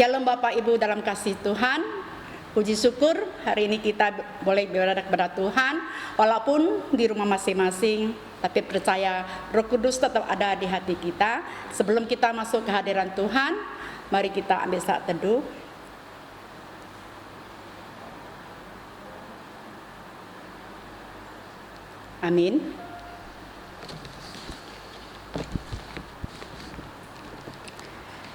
Shalom Bapak Ibu dalam kasih Tuhan. Puji syukur hari ini kita boleh beribadah kepada Tuhan. Walaupun di rumah masing-masing, tapi percaya Roh Kudus tetap ada di hati kita. Sebelum kita masuk ke hadiran Tuhan, mari kita ambil saat teduh. Amin.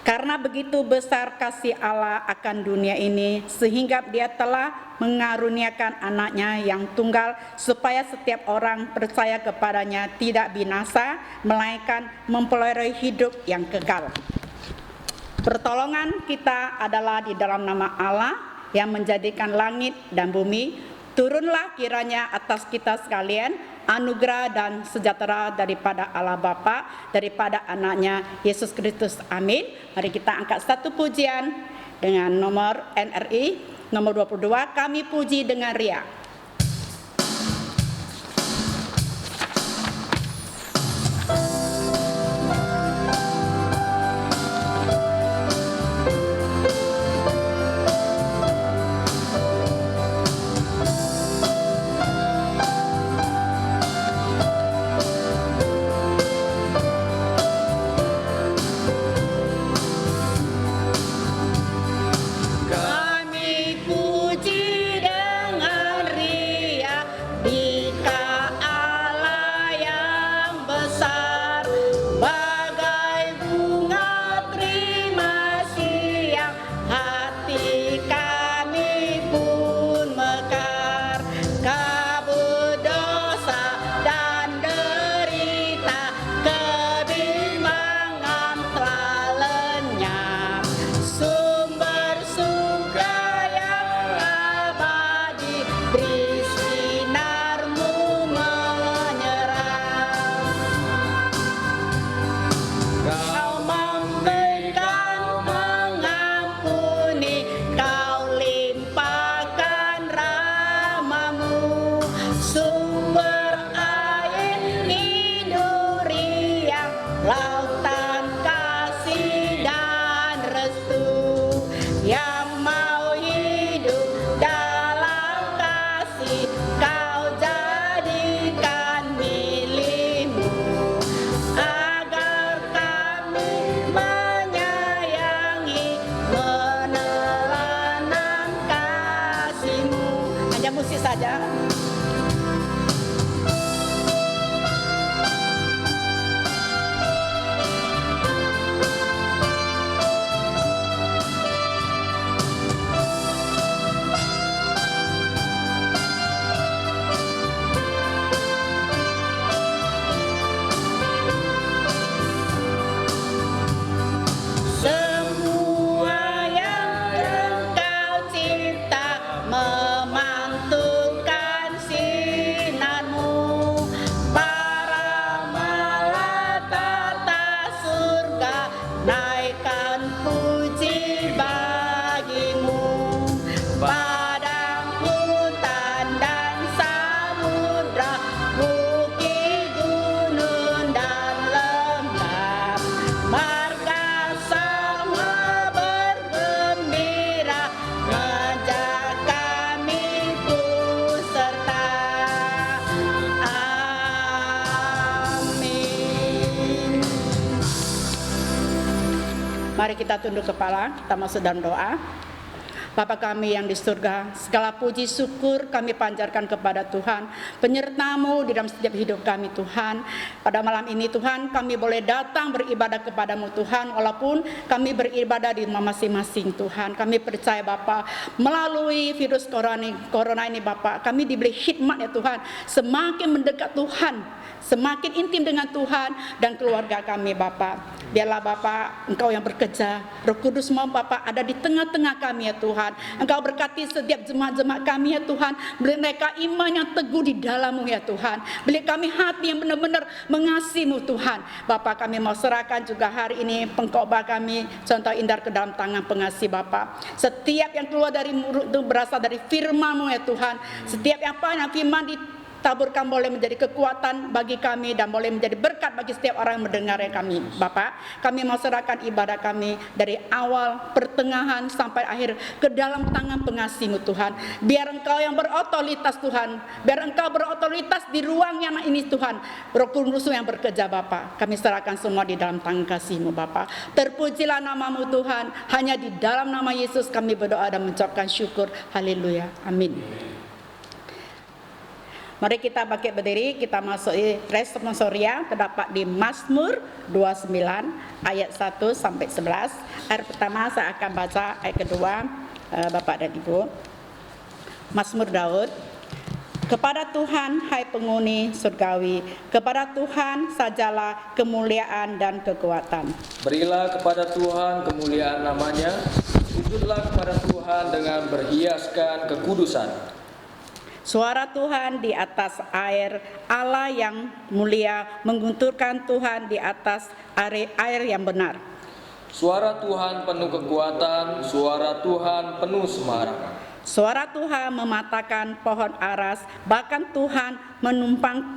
Karena begitu besar kasih Allah akan dunia ini, sehingga Dia telah mengaruniakan anaknya yang tunggal, supaya setiap orang percaya kepadanya tidak binasa, melainkan memperoleh hidup yang kekal. Pertolongan kita adalah di dalam nama Allah yang menjadikan langit dan bumi. Turunlah kiranya atas kita sekalian anugerah dan sejahtera daripada Allah Bapa, daripada anaknya Yesus Kristus. Amin. Mari kita angkat satu pujian dengan nomor NRI nomor 22, kami puji dengan riak. Mari kita tunduk kepala, kita masuk dalam doa. Bapa kami yang di surga, segala puji syukur kami panjatkan kepada Tuhan, penyerta-Mu di dalam setiap hidup kami Tuhan. Pada malam ini Tuhan, kami boleh datang beribadah kepada-Mu Tuhan, walaupun kami beribadah di rumah masing-masing Tuhan. Kami percaya Bapa, melalui virus corona ini Bapa, kami diberi hikmat ya Tuhan, semakin mendekat Tuhan, semakin intim dengan Tuhan dan keluarga kami Bapa. Biarlah Bapa, Engkau yang bekerja, Roh Kudus mau Bapa ada di tengah-tengah kami ya Tuhan. Engkau berkati setiap jemaat-jemaat kami ya Tuhan. Beri mereka iman yang teguh di dalam-Mu ya Tuhan. Beri kami hati yang benar-benar mengasihi-Mu Tuhan. Bapa, kami mau serahkan juga hari ini pengkhotbah kami, contoh Indar, ke dalam tangan pengasih Bapa. Setiap yang keluar dari mulut itu berasal dari firman-Mu ya Tuhan. Setiap yang firman taburkan boleh menjadi kekuatan bagi kami dan boleh menjadi berkat bagi setiap orang yang mendengar kami. Bapa, kami mau serahkan ibadah kami dari awal, pertengahan sampai akhir ke dalam tangan pengasih-Mu Tuhan. Biar Engkau yang berotoritas Tuhan, biar Engkau berotoritas di ruang yang ini Tuhan. Roh Kudus yang bekerja Bapa, kami serahkan semua di dalam tangan kasih-Mu Bapa. Terpujilah nama-Mu Tuhan. Hanya di dalam nama Yesus kami berdoa dan mengucapkan syukur. Haleluya. Amin. Mari kita bangkit berdiri, kita masuk responsoria, terdapat di Mazmur 29 ayat 1 sampai 11. Ayat pertama saya akan baca, ayat kedua Bapak dan Ibu. Mazmur Daud. Kepada Tuhan hai penghuni surgawi, kepada Tuhan sajalah kemuliaan dan kekuatan. Berilah kepada Tuhan kemuliaan namanya, sujudlah kepada Tuhan dengan berhiaskan kekudusan. Suara Tuhan di atas air, Allah yang mulia menggunturkan Tuhan di atas air yang benar. Suara Tuhan penuh kekuatan, suara Tuhan penuh semarak. Suara Tuhan mematahkan pohon aras, bahkan Tuhan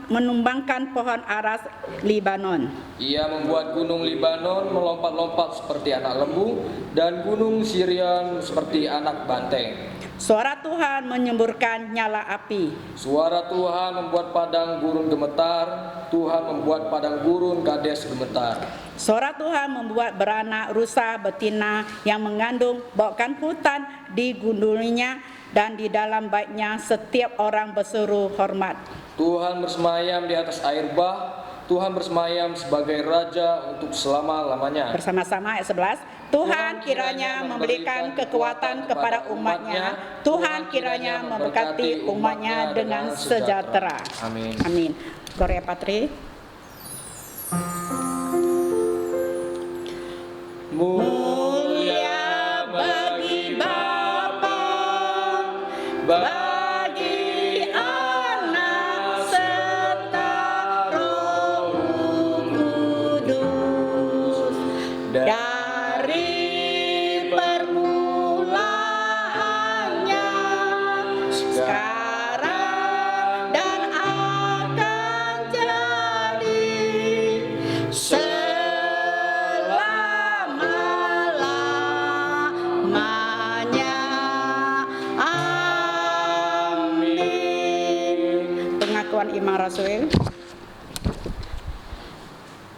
menumbangkan pohon aras Libanon. Ia membuat gunung Libanon melompat-lompat seperti anak lembu dan gunung Sirion seperti anak banteng. Suara Tuhan menyemburkan nyala api. Suara Tuhan membuat padang gurun gemetar, Tuhan membuat padang gurun Kades gemetar. Suara Tuhan membuat beranak rusa betina yang mengandung bawakan hutan di gundulnya dan di dalam baitnya setiap orang berseru hormat. Tuhan bersemayam di atas air bah, Tuhan bersemayam sebagai Raja untuk selama-lamanya. Bersama-sama ayat 11. Tuhan kiranya memberikan kekuatan kepada umatnya. Tuhan kiranya memberkati umatnya dengan sejahtera. Amin. Amin. Gloria Patri. Mulia bagi Bapa, bagi Anak serta Roh Kudus. Dari permulaannya, sekarang dan akan jadi selama-lamanya. Amin. Pengakuan iman Rasul.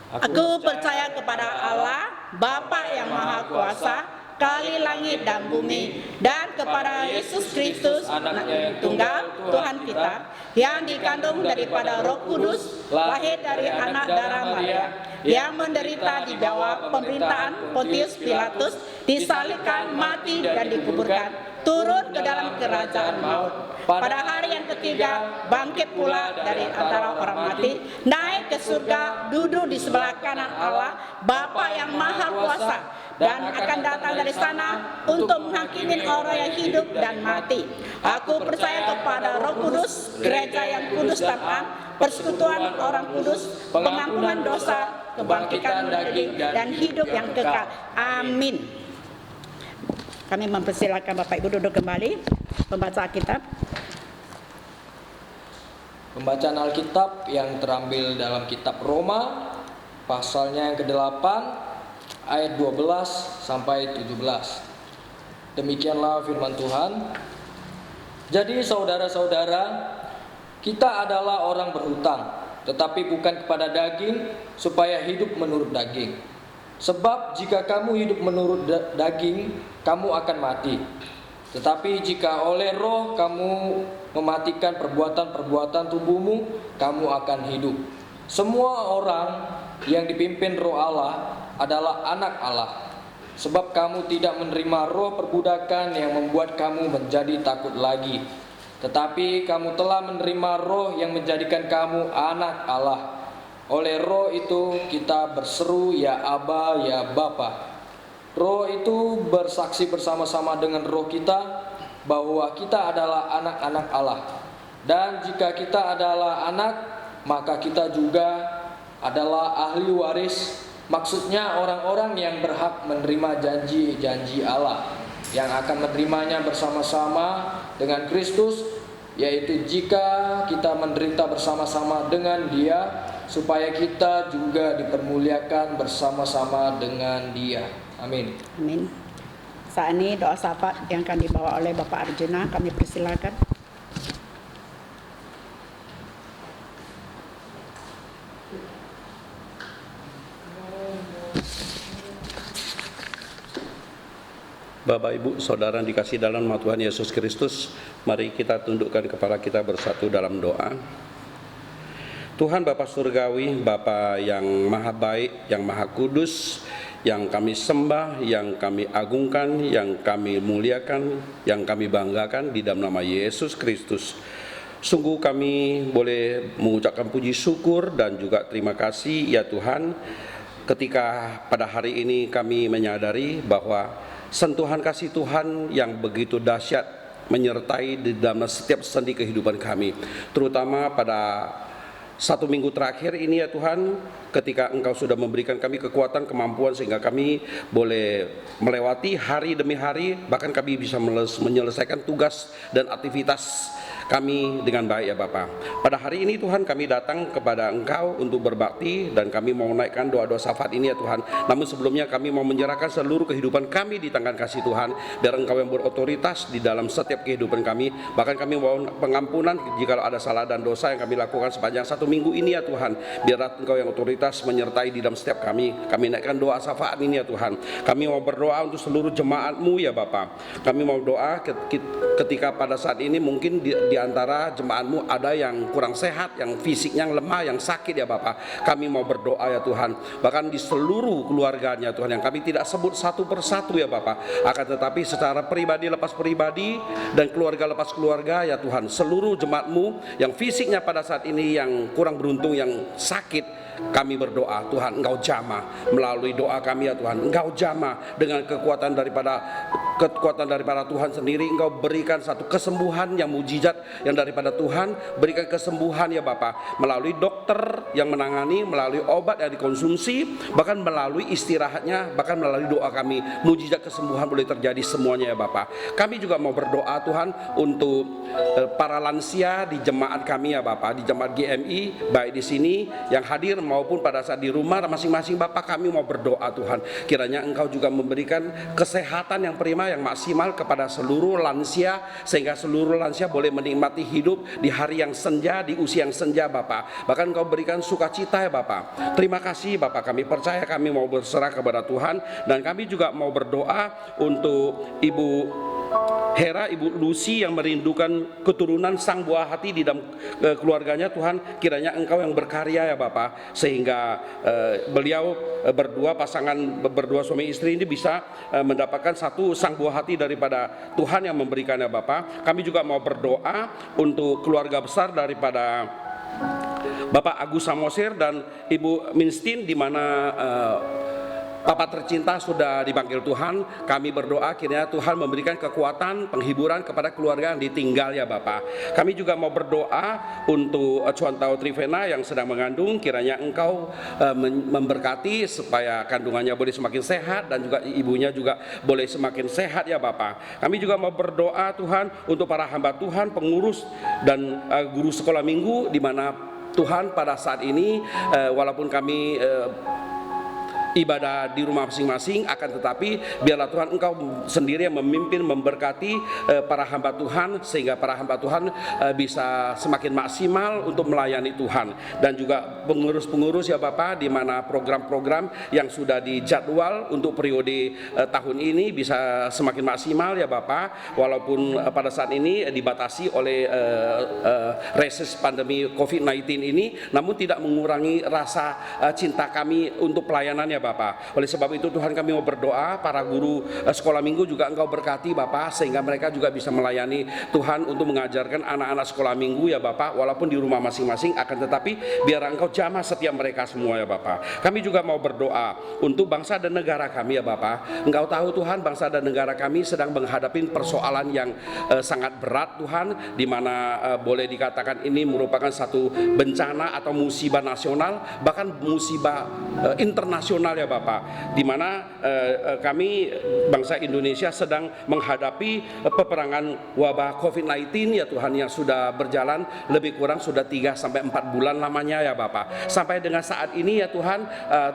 Aku percaya kepada Allah, Bapa yang Maha Kuasa, Kali langit dan bumi, dan kepada Yesus Kristus, Anaknya yang tunggal, Tuhan kita, yang dikandung daripada Roh Kudus, lahir dari anak darah Maria, yang menderita di bawah pemerintahan Pontius Pilatus, disalibkan, mati dan dikuburkan, turun ke dalam kerajaan maut. Pada hari yang ketiga, bangkit pula dari antara orang mati, naik ke surga, duduk di sebelah kanan Allah, Bapa yang Maha Kuasa, dan akan datang dari sana untuk menghakimi orang yang hidup dan mati. Aku percaya kepada Roh Kudus, gereja yang kudus dan am, persekutuan orang kudus, pengampunan dosa, kebangkitan daging, dan hidup yang kekal. Amin. Kami mempersilakan Bapak Ibu duduk kembali. Pembaca Alkitab. Pembacaan Alkitab yang terambil dalam kitab Roma, pasalnya yang ke-8, ayat 12 sampai 17. Demikianlah firman Tuhan. Jadi saudara-saudara, kita adalah orang berhutang, tetapi bukan kepada daging, supaya hidup menurut daging. Sebab jika kamu hidup menurut daging, kamu akan mati. Tetapi jika oleh roh kamu mematikan perbuatan-perbuatan tubuhmu, kamu akan hidup. Semua orang yang dipimpin roh Allah adalah anak Allah. Sebab kamu tidak menerima roh perbudakan yang membuat kamu menjadi takut lagi, tetapi kamu telah menerima roh yang menjadikan kamu anak Allah. Oleh roh itu kita berseru, ya Aba, ya Bapa. Roh itu bersaksi bersama-sama dengan roh kita bahwa kita adalah anak-anak Allah. Dan jika kita adalah anak, maka kita juga adalah ahli waris. Maksudnya orang-orang yang berhak menerima janji-janji Allah, yang akan menerimanya bersama-sama dengan Kristus, yaitu jika kita menderita bersama-sama dengan Dia, supaya kita juga dipermuliakan bersama-sama dengan Dia. Amin. Amin. Saat ini doa syafaat yang akan dibawa oleh Bapak Arjuna, kami persilakan. Bapak, Ibu, Saudara yang dikasihi dalam nama Tuhan Yesus Kristus, mari kita tundukkan kepala kita bersatu dalam doa. Tuhan Bapa Surgawi, Bapa yang maha baik, yang maha kudus, yang kami sembah, yang kami agungkan, yang kami muliakan, yang kami banggakan di dalam nama Yesus Kristus. Sungguh kami boleh mengucapkan puji syukur dan juga terima kasih ya Tuhan, ketika pada hari ini kami menyadari bahwa sentuhan kasih Tuhan yang begitu dahsyat menyertai di dalam setiap sendi kehidupan kami, terutama pada 1 minggu terakhir ini ya Tuhan, ketika Engkau sudah memberikan kami kekuatan, kemampuan sehingga kami boleh melewati hari demi hari, bahkan kami bisa menyelesaikan tugas dan aktivitas kami dengan baik ya Bapa. Pada hari ini Tuhan, kami datang kepada Engkau untuk berbakti dan kami mau menaikkan doa-doa syafaat ini ya Tuhan. Namun sebelumnya kami mau menyerahkan seluruh kehidupan kami di tangan kasih Tuhan, biar Engkau yang berotoritas di dalam setiap kehidupan kami. Bahkan kami mohon pengampunan jika ada salah dan dosa yang kami lakukan sepanjang 1 minggu ini ya Tuhan. Biar Engkau yang otoritas menyertai di dalam setiap kami. Kami naikkan doa syafaat ini ya Tuhan. Kami mau berdoa untuk seluruh jemaat-Mu ya Bapa. Kami mau doa ketika pada saat ini mungkin di antara jemaat-Mu ada yang kurang sehat, yang fisiknya lemah, yang sakit ya Bapak. Kami mau berdoa ya Tuhan, bahkan di seluruh keluarganya Tuhan, yang kami tidak sebut satu persatu ya Bapak, akan tetapi secara pribadi lepas pribadi dan keluarga lepas keluarga ya Tuhan, seluruh jemaat-Mu yang fisiknya pada saat ini yang kurang beruntung, yang sakit, kami berdoa Tuhan, Engkau jamah melalui doa kami ya Tuhan. Engkau jamah dengan kekuatan daripada Tuhan sendiri. Engkau berikan satu kesembuhan yang mujizat yang daripada Tuhan. Berikan kesembuhan ya Bapa, melalui dokter yang menangani, melalui obat yang dikonsumsi, bahkan melalui istirahatnya, bahkan melalui doa kami, mujizat kesembuhan boleh terjadi semuanya ya Bapa. Kami juga mau berdoa Tuhan untuk para lansia di jemaat kami ya Bapa, di jemaat GMI, baik di sini yang hadir maupun pada saat di rumah masing-masing Bapak. Kami mau berdoa Tuhan, kiranya Engkau juga memberikan kesehatan yang prima, yang maksimal kepada seluruh lansia, sehingga seluruh lansia boleh menikmati hidup di hari yang senja, di usia yang senja Bapak. Bahkan Engkau berikan sukacita ya Bapak. Terima kasih Bapak, kami percaya, kami mau berserah kepada Tuhan. Dan kami juga mau berdoa untuk Ibu Hera, Ibu Lucy yang merindukan keturunan sang buah hati di dalam keluarganya Tuhan. Kiranya Engkau yang berkarya ya Bapak, sehingga beliau berdua, pasangan berdua suami istri ini bisa mendapatkan satu sang buah hati daripada Tuhan yang memberikannya Bapak. Kami juga mau berdoa untuk keluarga besar daripada Bapak Agus Samosir dan Ibu Minstin, di mana Papa tercinta sudah dipanggil Tuhan. Kami berdoa kiranya Tuhan memberikan kekuatan, penghiburan kepada keluarga yang ditinggal ya Bapak. Kami juga mau berdoa untuk Cuantau Trivena yang sedang mengandung. Kiranya Engkau memberkati supaya kandungannya boleh semakin sehat dan juga ibunya juga boleh semakin sehat ya Bapak. Kami juga mau berdoa Tuhan untuk para hamba Tuhan, pengurus dan guru sekolah minggu, di mana Tuhan pada saat ini walaupun kami ibadah di rumah masing-masing, akan tetapi biarlah Tuhan Engkau sendiri yang memimpin, memberkati para hamba Tuhan, sehingga para hamba Tuhan bisa semakin maksimal untuk melayani Tuhan. Dan juga pengurus-pengurus ya Bapak, di mana program-program yang sudah dijadwal untuk periode tahun ini bisa semakin maksimal ya Bapak, walaupun pada saat ini dibatasi oleh reses pandemi COVID-19 ini, namun tidak mengurangi rasa cinta kami untuk pelayanannya Bapak. Oleh sebab itu Tuhan, kami mau berdoa para guru sekolah minggu juga Engkau berkati Bapak, sehingga mereka juga bisa melayani Tuhan untuk mengajarkan anak-anak sekolah minggu ya Bapak, walaupun di rumah masing-masing, akan tetapi biar Engkau jamah setiap mereka semua ya Bapak. Kami juga mau berdoa untuk bangsa dan negara kami ya Bapak. Engkau tahu Tuhan, bangsa dan negara kami sedang menghadapi persoalan yang sangat berat Tuhan, di mana boleh dikatakan ini merupakan satu bencana atau musibah nasional, bahkan musibah internasional nasional ya Bapak, di mana kami bangsa Indonesia sedang menghadapi peperangan wabah COVID-19 ya Tuhan, yang sudah berjalan lebih kurang sudah 3 sampai 4 bulan lamanya ya Bapak. Sampai dengan saat ini ya Tuhan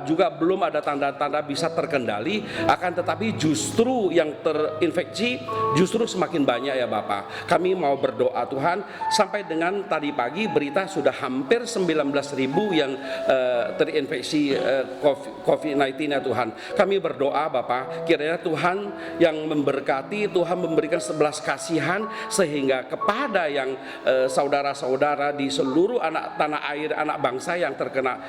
juga belum ada tanda-tanda bisa terkendali, akan tetapi justru yang terinfeksi justru semakin banyak ya Bapak. Kami mau berdoa Tuhan, sampai dengan tadi pagi berita sudah hampir 19.000 yang terinfeksi COVID-19 ya Tuhan. Kami berdoa Bapak, kiranya Tuhan yang memberkati, Tuhan memberikan 11 kasihan, sehingga kepada yang saudara-saudara di seluruh anak tanah air, anak bangsa yang terkena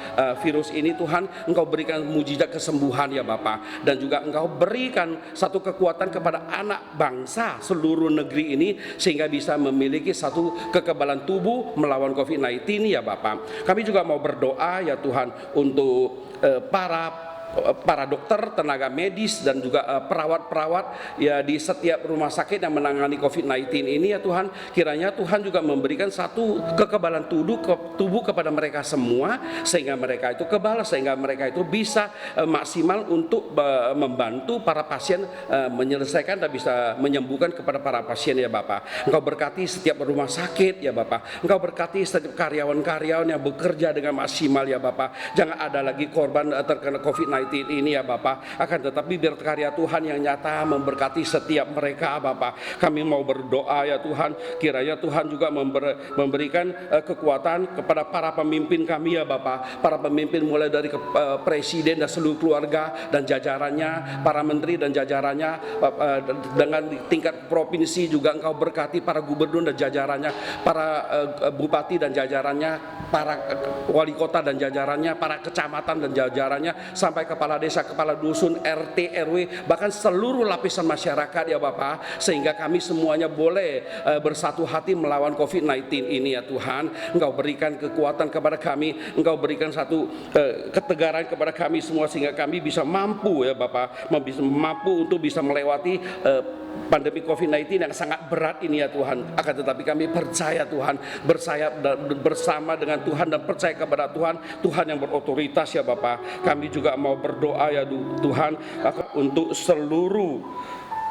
virus ini, Tuhan Engkau berikan mujizat kesembuhan ya Bapak, dan juga Engkau berikan satu kekuatan kepada anak bangsa seluruh negeri ini, sehingga bisa memiliki satu kekebalan tubuh melawan COVID-19 ya Bapak. Kami juga mau berdoa ya Tuhan untuk para dokter, tenaga medis, dan juga perawat-perawat ya di setiap rumah sakit yang menangani COVID-19 ini ya Tuhan. Kiranya Tuhan juga memberikan satu kekebalan tubuh kepada mereka semua, sehingga mereka itu kebal, sehingga mereka itu bisa maksimal untuk membantu para pasien menyelesaikan dan bisa menyembuhkan kepada para pasien ya Bapak. Engkau berkati setiap rumah sakit ya Bapak. Engkau berkati setiap karyawan-karyawan yang bekerja dengan maksimal ya Bapak. Jangan ada lagi korban terkena COVID-19 ini ya Bapak, akan tetapi biar karya Tuhan yang nyata memberkati setiap mereka Bapak. Kami mau berdoa ya Tuhan, kiranya Tuhan juga memberikan kekuatan kepada para pemimpin kami ya Bapak, para pemimpin mulai dari presiden dan seluruh keluarga dan jajarannya, para menteri dan jajarannya, dengan tingkat provinsi juga Engkau berkati para gubernur dan jajarannya, para bupati dan jajarannya, para wali kota dan jajarannya, para kecamatan dan jajarannya, sampai kepala desa, kepala dusun, RT, RW, bahkan seluruh lapisan masyarakat ya Bapak, sehingga kami semuanya boleh bersatu hati melawan COVID-19 ini ya Tuhan. Engkau berikan kekuatan kepada kami, Engkau berikan satu ketegaran kepada kami semua, sehingga kami bisa mampu ya Bapak, mampu untuk bisa melewati pandemi COVID-19 yang sangat berat ini ya Tuhan. Akan tetapi kami percaya Tuhan, bersama dengan Tuhan dan percaya kepada Tuhan, Tuhan yang berotoritas ya Bapak. Kami juga mau berdoa ya Tuhan untuk seluruh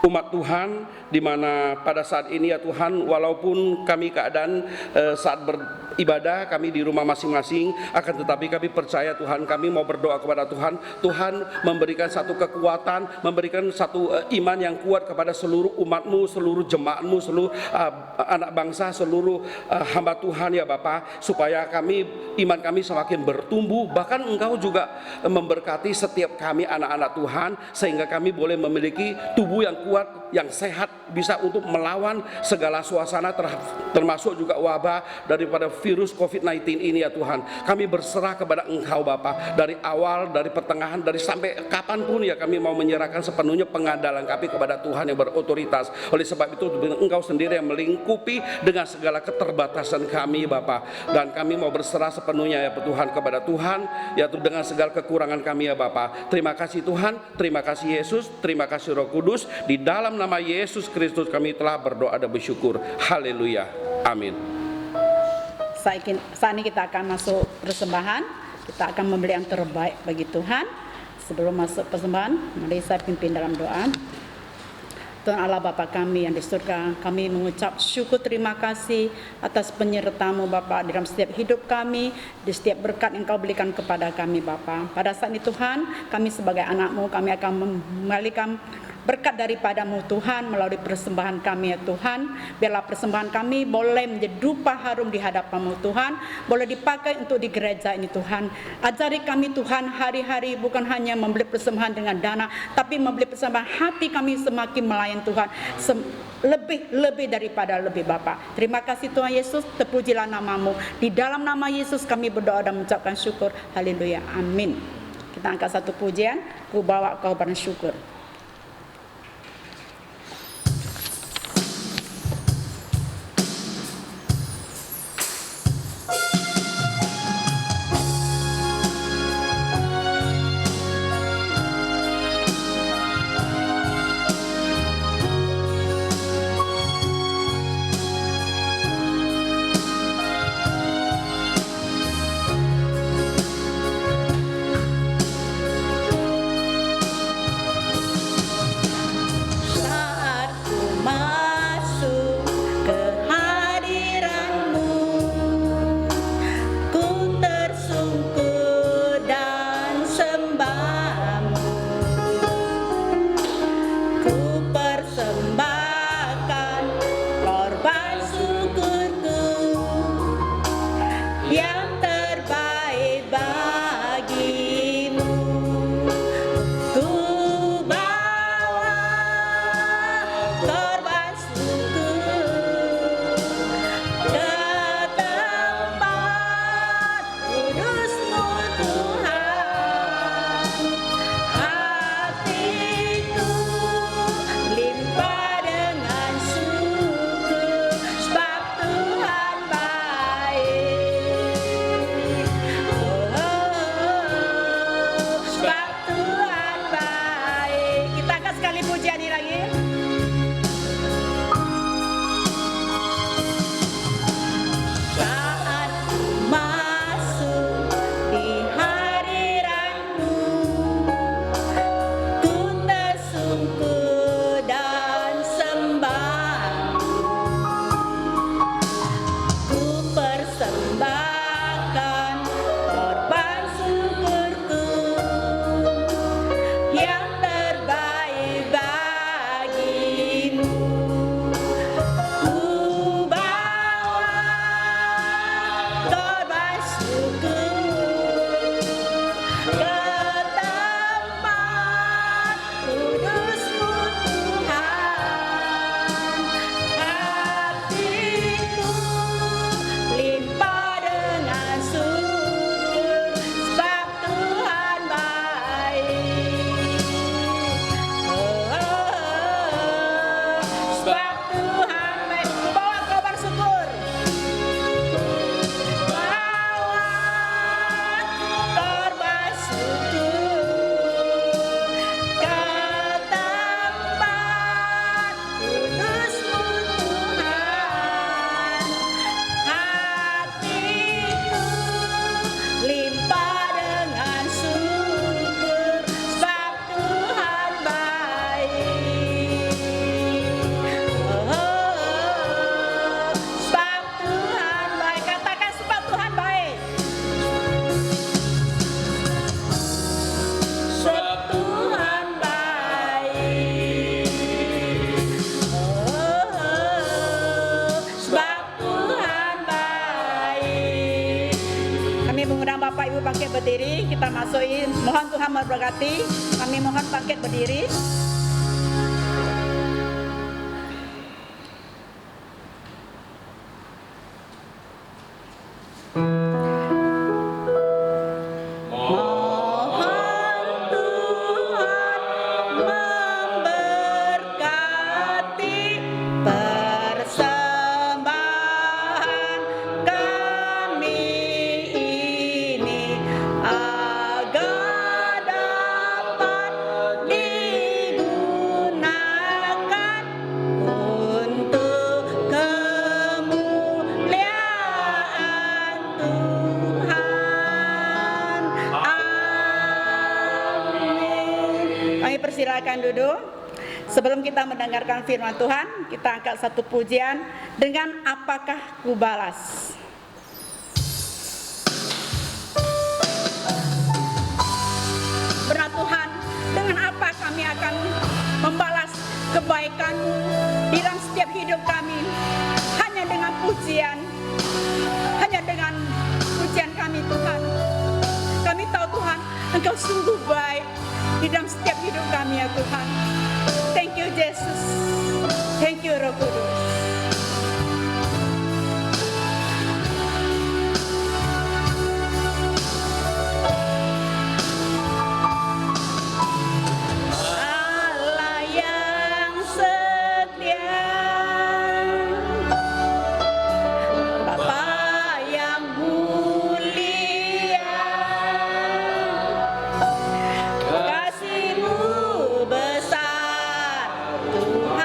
umat Tuhan, di mana pada saat ini ya Tuhan, walaupun kami keadaan saat beribadah kami di rumah masing-masing, akan tetapi kami percaya Tuhan, kami mau berdoa kepada Tuhan, Tuhan memberikan satu kekuatan, memberikan satu iman yang kuat kepada seluruh umatmu, seluruh jemaatmu, seluruh anak bangsa, seluruh hamba Tuhan ya Bapa, supaya iman kami semakin bertumbuh, bahkan Engkau juga memberkati setiap kami anak-anak Tuhan, sehingga kami boleh memiliki tubuh yang kuat, yang sehat, bisa untuk melawan segala suasana, termasuk juga wabah daripada virus COVID-19 ini ya Tuhan. Kami berserah kepada Engkau Bapa, dari awal, dari pertengahan, dari sampai kapanpun ya, kami mau menyerahkan sepenuhnya pengandalan kami kepada Tuhan yang berotoritas. Oleh sebab itu Engkau sendiri yang melingkupi dengan segala keterbatasan kami Bapa, dan kami mau berserah sepenuhnya ya Tuhan kepada Tuhan, yaitu dengan segala kekurangan kami ya Bapa. Terima kasih Tuhan, terima kasih Yesus, terima kasih Roh Kudus. Di dalam nama Yesus Kristus kami telah berdoa dan bersyukur. Haleluya. Amin. Saat ini kita akan masuk persembahan. Kita akan membeli yang terbaik bagi Tuhan. Sebelum masuk persembahan, mari saya pimpin dalam doa. Tuhan Allah Bapa kami yang di surga, kami mengucap syukur terima kasih atas penyertaan-Mu Bapa dalam setiap hidup kami, di setiap berkat yang Kau berikan kepada kami Bapa. Pada saat ini Tuhan, kami sebagai anak-Mu, kami akan mengembalikan berkat daripada-Mu Tuhan melalui persembahan kami ya Tuhan. Biarlah persembahan kami boleh menjadi dupa harum di hadapan-Mu Tuhan, boleh dipakai untuk di gereja ini Tuhan. Ajari kami Tuhan hari-hari bukan hanya membeli persembahan dengan dana, tapi membeli persembahan hati kami semakin melayan Tuhan, lebih daripada lebih Bapa. Terima kasih Tuhan Yesus, terpujilah nama-Mu. Di dalam nama Yesus kami berdoa dan mengucapkan syukur. Haleluya. Amin. Kita angkat satu pujian, ku bawa kau bersyukur. bangkit berdiri, kita masukin. Mohon Tuhan memberkati. Kami mohon bangkit berdiri. Mohon Tuhan memberkati persembahan kami ini agar dapat digunakan untuk kemuliaan Tuhan. Amin. Kami persilakan duduk. Sebelum kita mendengarkan firman Tuhan, kita angkat satu pujian dengan apakah ku balas. Benar Tuhan, dengan apa kami akan membalas kebaikan-Mu di dalam setiap hidup kami? Hanya dengan pujian, hanya dengan pujian kami Tuhan. Kami tahu Tuhan, Engkau sungguh baik di dalam setiap hidup kami ya Tuhan. Thank you Yesus, thank you Roh Kudus. Allah yang setia, Bapa yang mulia, kasih-Mu besar Tuhan.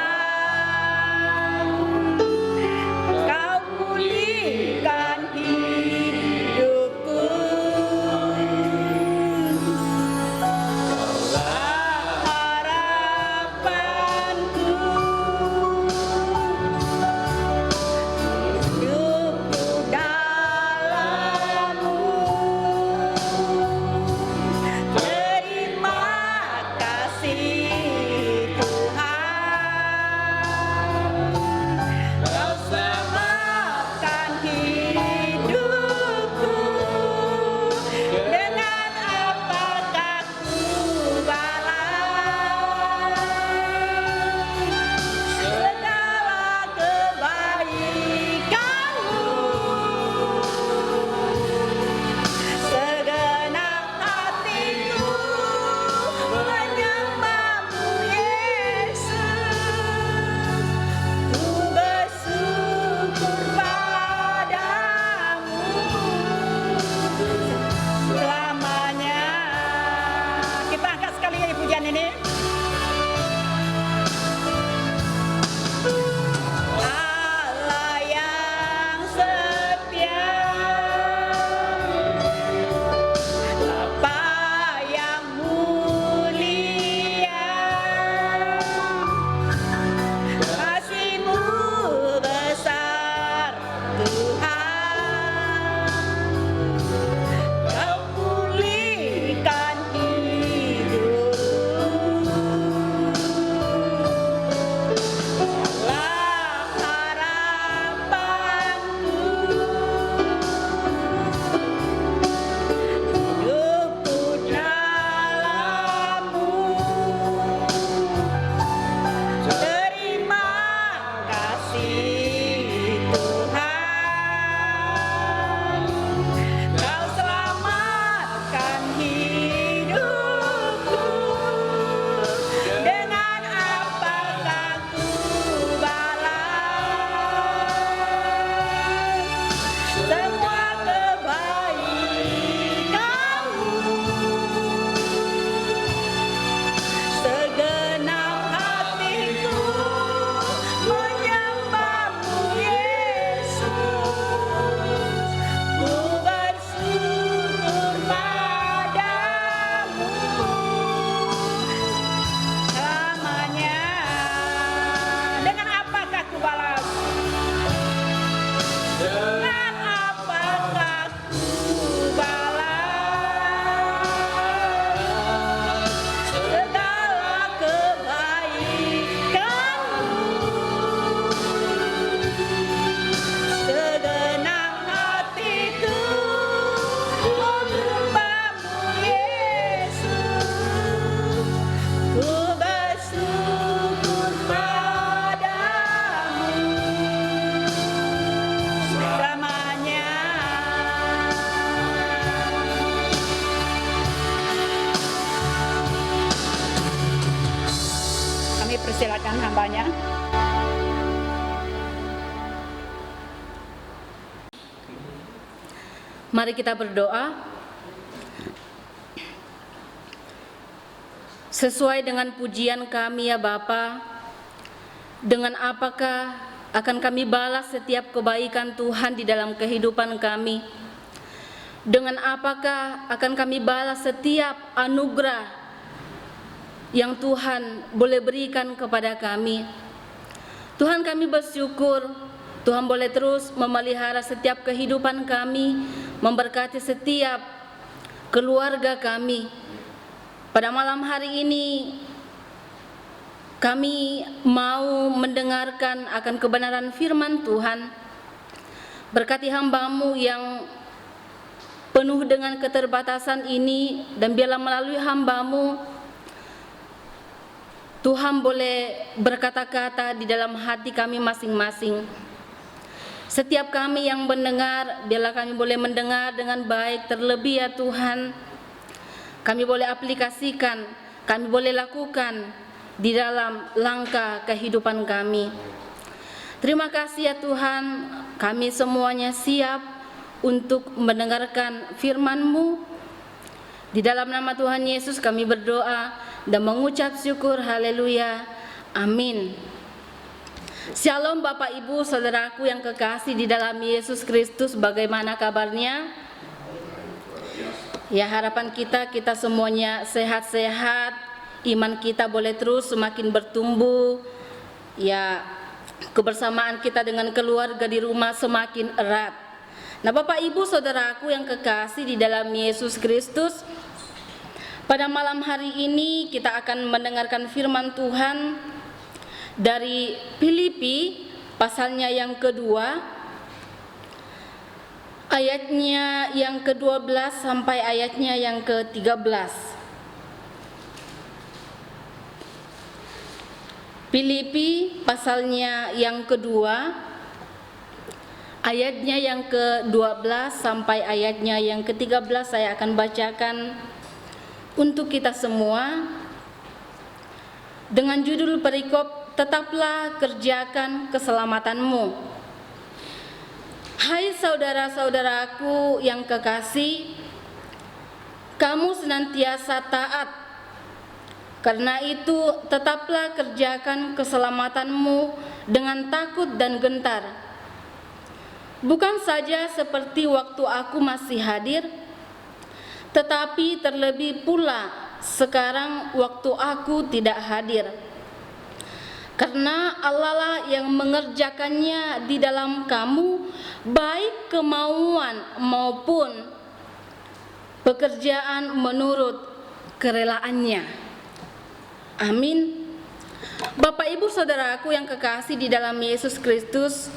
Persilakan hambanya. Mari kita berdoa. Sesuai dengan pujian kami ya Bapa, dengan apakah akan kami balas setiap kebaikan Tuhan di dalam kehidupan kami? Dengan apakah akan kami balas setiap anugerah yang Tuhan boleh berikan kepada kami? Tuhan, kami bersyukur Tuhan boleh terus memelihara setiap kehidupan kami, memberkati setiap keluarga kami. Pada malam hari ini kami mau mendengarkan akan kebenaran firman Tuhan. Berkati hamba-Mu yang penuh dengan keterbatasan ini, dan biarlah melalui hamba-Mu Tuhan boleh berkata-kata di dalam hati kami masing-masing. Setiap kami yang mendengar, biarlah kami boleh mendengar dengan baik. Terlebih ya Tuhan, kami boleh aplikasikan, kami boleh lakukan di dalam langkah kehidupan kami. Terima kasih ya Tuhan, kami semuanya siap untuk mendengarkan firman-Mu. Di dalam nama Tuhan Yesus kami berdoa dan mengucap syukur, haleluya, amin. Shalom Bapak Ibu Saudaraku yang kekasih di dalam Yesus Kristus, bagaimana kabarnya? Ya, harapan kita semuanya sehat-sehat, iman kita boleh terus semakin bertumbuh. Ya, kebersamaan kita dengan keluarga di rumah semakin erat. Nah, Bapak Ibu Saudaraku yang kekasih di dalam Yesus Kristus, pada malam hari ini kita akan mendengarkan firman Tuhan dari Filipi pasalnya yang kedua, ayatnya yang ke-12 sampai ayatnya yang ke-13. Filipi pasalnya yang kedua, ayatnya yang ke-12 sampai ayatnya yang ke-13 saya akan bacakan untuk kita semua dengan judul perikop, tetaplah kerjakan keselamatanmu. Hai saudara-saudaraku yang kekasih, kamu senantiasa taat. Karena itu tetaplah kerjakan keselamatanmu dengan takut dan gentar. Bukan saja seperti waktu aku masih hadir, tetapi terlebih pula sekarang waktu aku tidak hadir. Karena Allah lah yang mengerjakannya di dalam kamu, baik kemauan maupun pekerjaan menurut kerelaannya. Amin. Bapak Ibu Saudaraku yang kekasih di dalam Yesus Kristus,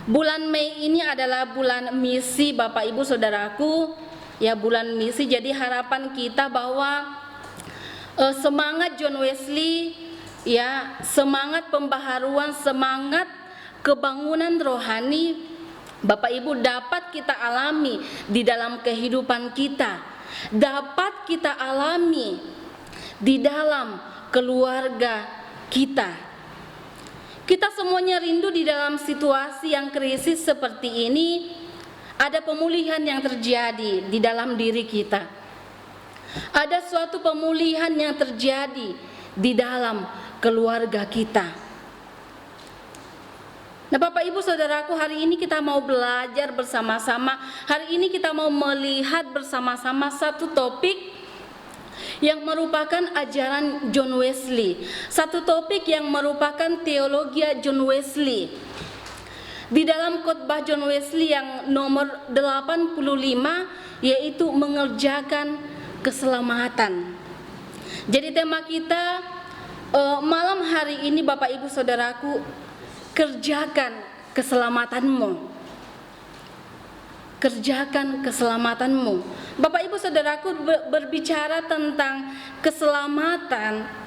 bulan Mei ini adalah bulan misi Bapak Ibu Saudaraku. Ya, bulan misi, jadi harapan kita bahwa semangat John Wesley, ya, semangat pembaharuan, semangat kebangunan rohani Bapak Ibu dapat kita alami di dalam kehidupan kita, dapat kita alami di dalam keluarga kita. Kita semuanya rindu di dalam situasi yang krisis seperti ini, ada pemulihan yang terjadi di dalam diri kita. Ada suatu pemulihan yang terjadi di dalam keluarga kita. Nah, Bapak Ibu Saudaraku, hari ini kita mau belajar bersama-sama. Hari ini kita mau melihat bersama-sama satu topik yang merupakan ajaran John Wesley. Satu topik yang merupakan teologi John Wesley. Di dalam khotbah John Wesley yang nomor 85, yaitu mengerjakan keselamatan. Jadi tema kita malam hari ini Bapak Ibu Saudaraku, kerjakan keselamatanmu. Kerjakan keselamatanmu. Bapak Ibu Saudaraku, berbicara tentang keselamatan.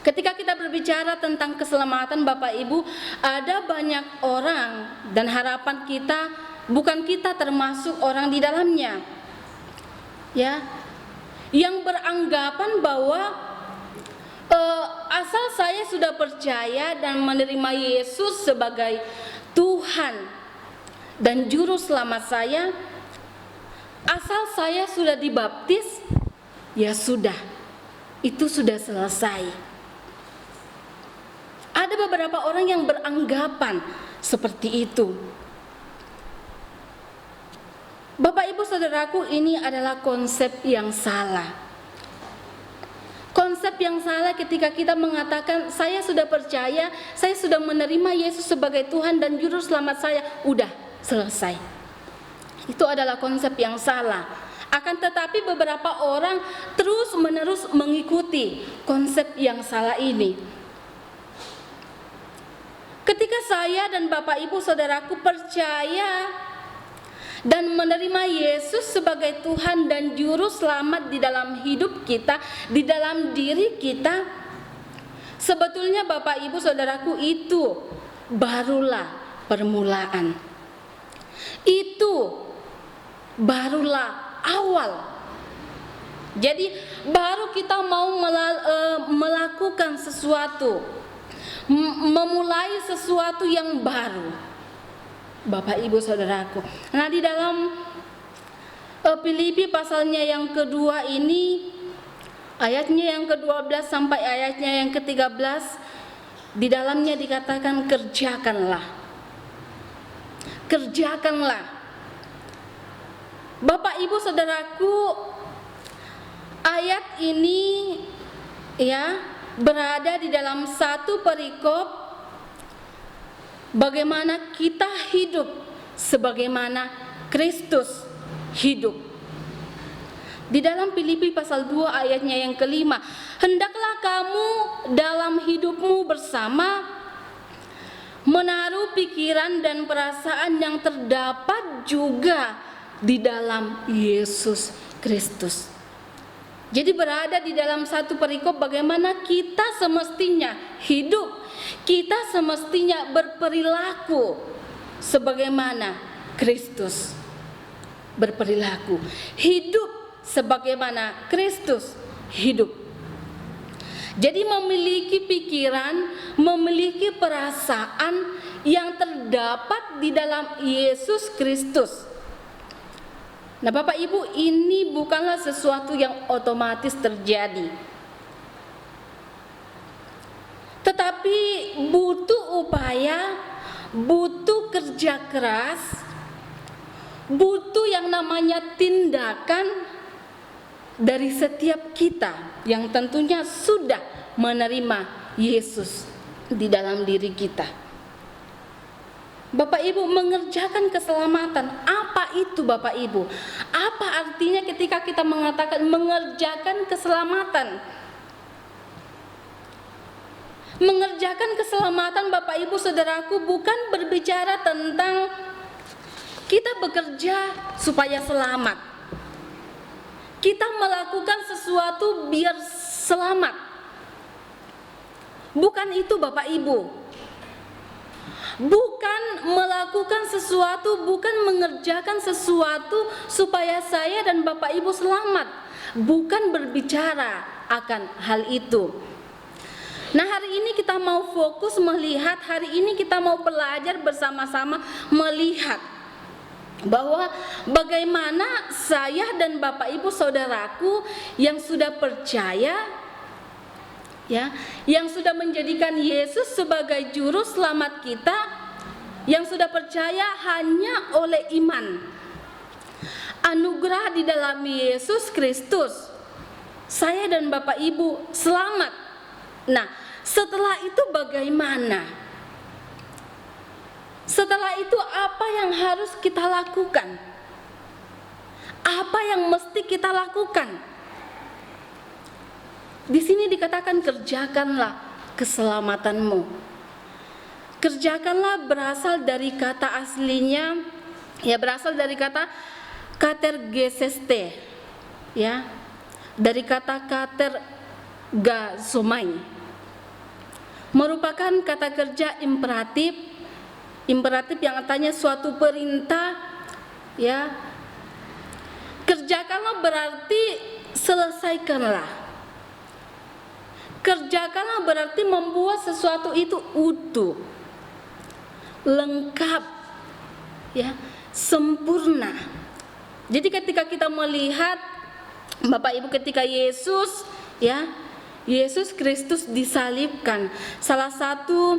Ketika kita berbicara tentang keselamatan Bapak Ibu, ada banyak orang dan harapan kita, bukan kita termasuk orang di dalamnya, ya, yang beranggapan bahwa Asal saya sudah percaya dan menerima Yesus sebagai Tuhan dan juru selamat saya, asal saya sudah dibaptis, ya sudah, itu sudah selesai. Ada beberapa orang yang beranggapan seperti itu. Bapak Ibu Saudaraku, ini adalah konsep yang salah. Konsep yang salah ketika kita mengatakan saya sudah percaya, saya sudah menerima Yesus sebagai Tuhan dan juru selamat saya, udah selesai. Itu adalah konsep yang salah. Akan tetapi beberapa orang terus-menerus mengikuti konsep yang salah ini. Ketika saya dan Bapak Ibu Saudaraku percaya dan menerima Yesus sebagai Tuhan dan juru selamat di dalam hidup kita, di dalam diri kita, sebetulnya Bapak Ibu Saudaraku, itu barulah permulaan. Itu barulah awal. Jadi baru kita mau melakukan sesuatu, memulai sesuatu yang baru. Bapak Ibu Saudaraku. Nah, di dalam Filipi pasalnya yang kedua ini, ayatnya yang ke-12 sampai ayatnya yang ke-13, di dalamnya dikatakan kerjakanlah. Kerjakanlah. Bapak Ibu Saudaraku, ayat ini ya berada di dalam satu perikop bagaimana kita hidup sebagaimana Kristus hidup. Di dalam Filipi pasal 2 ayatnya yang ke-5, hendaklah kamu dalam hidupmu bersama menaruh pikiran dan perasaan yang terdapat juga di dalam Yesus Kristus. Jadi berada di dalam satu perikop bagaimana kita semestinya hidup, kita semestinya berperilaku sebagaimana Kristus berperilaku, hidup sebagaimana Kristus hidup. Jadi memiliki pikiran, memiliki perasaan yang terdapat di dalam Yesus Kristus. Nah, Bapak Ibu, ini bukanlah sesuatu yang otomatis terjadi, tetapi butuh upaya, butuh kerja keras, butuh yang namanya tindakan dari setiap kita yang tentunya sudah menerima Yesus di dalam diri kita. Bapak Ibu, mengerjakan keselamatan, apa itu Bapak Ibu? Apa artinya ketika kita mengatakan mengerjakan keselamatan? Mengerjakan keselamatan Bapak Ibu Saudaraku bukan berbicara tentang kita bekerja supaya selamat. Kita melakukan sesuatu biar selamat. Bukan itu Bapak Ibu. Bukan melakukan sesuatu, bukan mengerjakan sesuatu supaya saya dan Bapak Ibu selamat. Bukan berbicara akan hal itu. Nah, hari ini kita mau fokus melihat, hari ini kita mau belajar bersama-sama melihat bahwa bagaimana saya dan Bapak Ibu Saudaraku yang sudah percaya, ya, yang sudah menjadikan Yesus sebagai juru selamat kita, yang sudah percaya hanya oleh iman, anugerah di dalam Yesus Kristus, saya dan Bapak Ibu selamat. Nah, setelah itu bagaimana? Setelah itu apa yang harus kita lakukan? Apa yang mesti kita lakukan? Di sini dikatakan kerjakanlah keselamatanmu. Kerjakanlah berasal dari kata aslinya, ya, berasal dari kata katergeseste, ya, dari kata katergasomai, merupakan kata kerja imperatif yang artinya suatu perintah, ya. Kerjakanlah berarti selesaikanlah. Kerjakanlah berarti membuat sesuatu itu utuh, lengkap, ya, sempurna. Jadi ketika kita melihat Bapak Ibu, ketika Yesus, ya, Yesus Kristus disalibkan, salah satu,